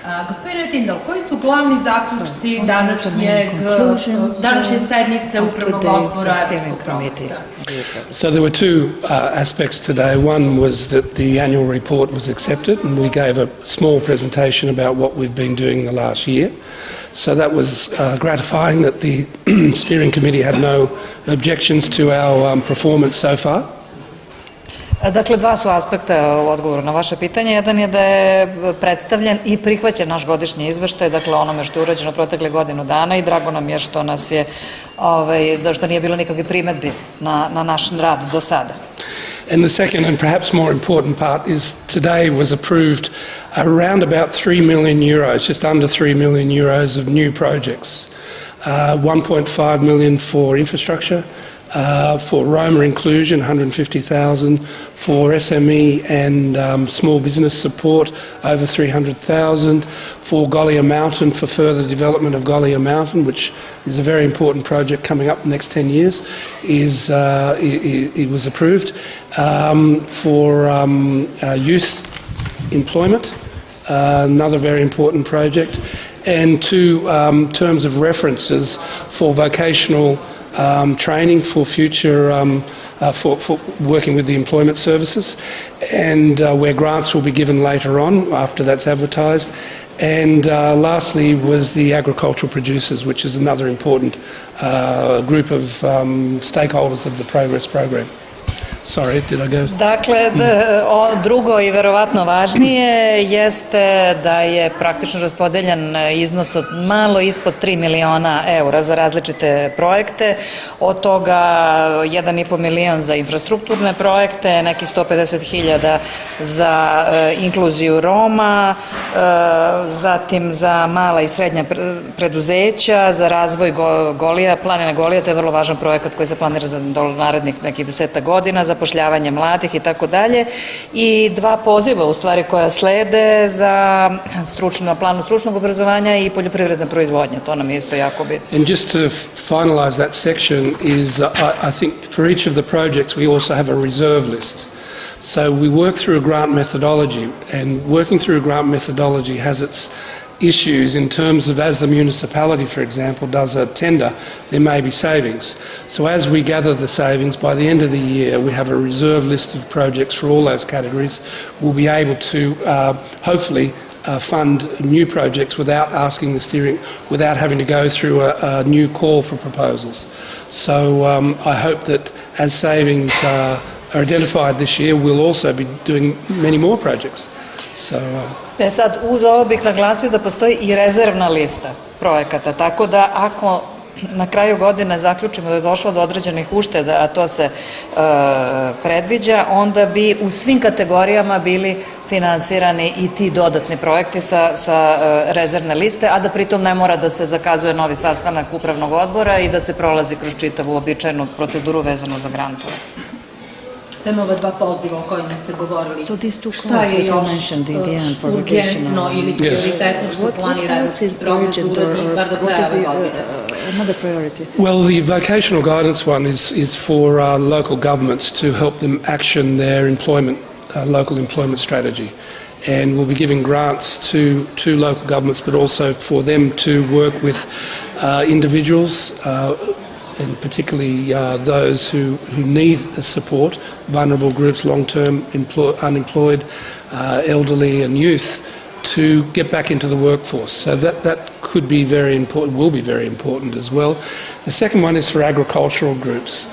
Gospodine Tindal, koji su glavni zaključci današnje sednice Upravnog odbora Evropskog Progresa? So there were two aspects today. One was that the annual report was accepted and we gave a small presentation about what we've been doing the last year. So that was gratifying that the steering committee had no objections to our performance so far. Dakle, dva su aspekta u odgovoru na vaše pitanje. Jedan je da je predstavljen i prihvaćen naš godišnji izveštaj, dakle onome što je urađeno protekle godinu dana i drago nam je što nas je, što nije bilo nikakve primedbi na naš rad do sada. And the second and perhaps more important part is today was approved around about 3 million euros, just under 3 million euros of new projects. 1.5 million for infrastructure, for Roma inclusion, 150,000, for SME and small business support, over 300,000, for Golia Mountain, for further development of Golia Mountain, which is a very important project coming up the next 10 years, it was approved, for youth employment, another very important project, and two terms of references for vocational training for future, for working with the employment services, and where grants will be given later on after that's advertised. And lastly was the agricultural producers, which is another important group of stakeholders of the Progress program. Sorry, did I go? Dakle, drugo i verovatno važnije jeste da je praktično raspodeljen iznos od malo ispod 3 miliona eura za različite projekte, od toga 1,5 milion za infrastrukturne projekte, neki 150.000 za inkluziju Roma, zatim za mala i srednja preduzeća, za razvoj Golija, planine Golija, to je vrlo važan projekat koji se planira za narednih nekih 10 godina, zapošljavanje mladih i tako dalje, i dva poziva u stvari koja slede za planu stručnog obrazovanja i poljoprivredne proizvodnje. To nam je isto jako bitno. And just to finalize that section is I think for each of the projects we also have a reserve list. So we work through a grant methodology, and working through a grant methodology has its issues in terms of, as the municipality, for example, does a tender, there may be savings. So as we gather the savings, by the end of the year, we have a reserve list of projects for all those categories. We'll be able to hopefully fund new projects without asking the steering, without having to go through a new call for proposals. So I hope that as savings are identified this year, we'll also be doing many more projects. So, sad, uz ovo bih naglasio da postoji i rezervna lista projekata, tako da ako na kraju godine zaključimo da je došlo do određenih ušteda, a to se predviđa, onda bi u svim kategorijama bili finansirani i ti dodatni projekti sa rezervne liste, a da pritom ne mora da se zakazuje novi sastanak upravnog odbora i da se prolazi kroz čitavu običajnu proceduru vezanu za grantove. Sem ova dva poziva o kojima ste govorili, šta je još urgentno ili prioritetno što planira Evropski Progres da uradi bar do kraja ove godine? Well, the vocational guidance one is for local governments to help them action their employment, local employment strategy. And we'll be giving grants to local governments, but also for them to work with individuals, and particularly those who need support, vulnerable groups, long-term unemployed, elderly and youth, to get back into the workforce. So that could be very important, will be very important as well. The second one is for agricultural groups,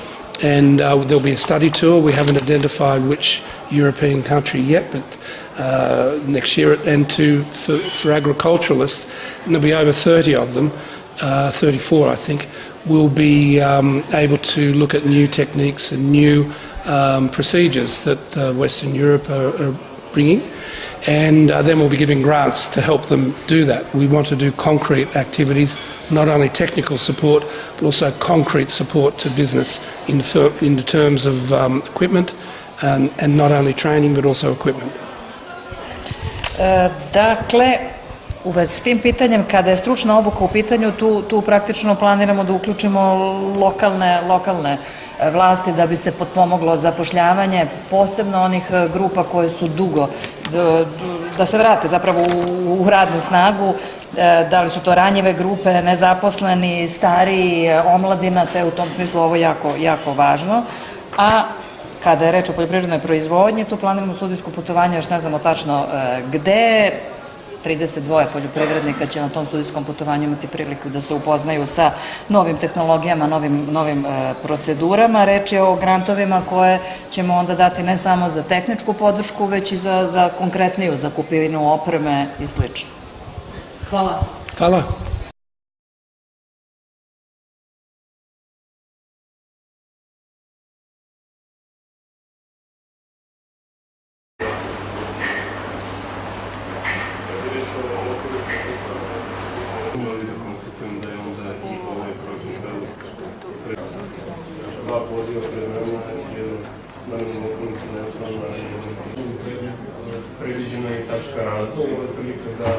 and there'll be a study tour. We haven't identified which European country yet, but next year, and for agriculturalists, and there'll be over 30 of them, 34 I think, will be able to look at new techniques and new procedures that Western Europe are bringing, and then we'll be giving grants to help them do that. We want to do concrete activities, not only technical support, but also concrete support to business in the terms of equipment, and not only training, but also equipment. Dakle, u vezi s tim pitanjem, kada je stručna obuka u pitanju, tu praktično planiramo da uključimo lokalne vlasti da bi se potpomoglo zapošljavanje, posebno onih grupa koje su da se vrate zapravo u radnu snagu, da li su to ranjive grupe, nezaposleni, stariji, omladina, te u tom smislu ovo jako važno. A kada je reč o poljoprivrednoj proizvodnji, tu planiramo studijsko putovanje, još ne znamo tačno gde. 32 poljoprivrednika će na tom studijskom putovanju imati priliku da se upoznaju sa novim tehnologijama, novim procedurama. Reč je o grantovima koje ćemo onda dati ne samo za tehničku podršku, već i za konkretniju, za kupovinu opreme i sl. Hvala. Hvala. Dva poziva pred nama, jedan naravno lokalnica neutralna i predviđena je tačka razne, i ovo je prilika za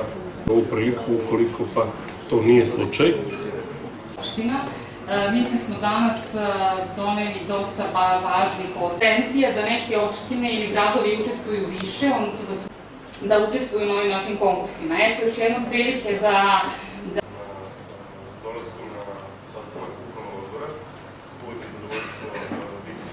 ovu priliku, ukoliko pa to nije slučaj. Mislim smo danas doneli dosta važnih tendencija da neke opštine ili gradovi učestvuju više, odnosno da učestvuju na ovim našim konkursima. Eto još jednom prilike da Dolazku na sastanak upravnog odbora, uvijek je zadovoljstvo biti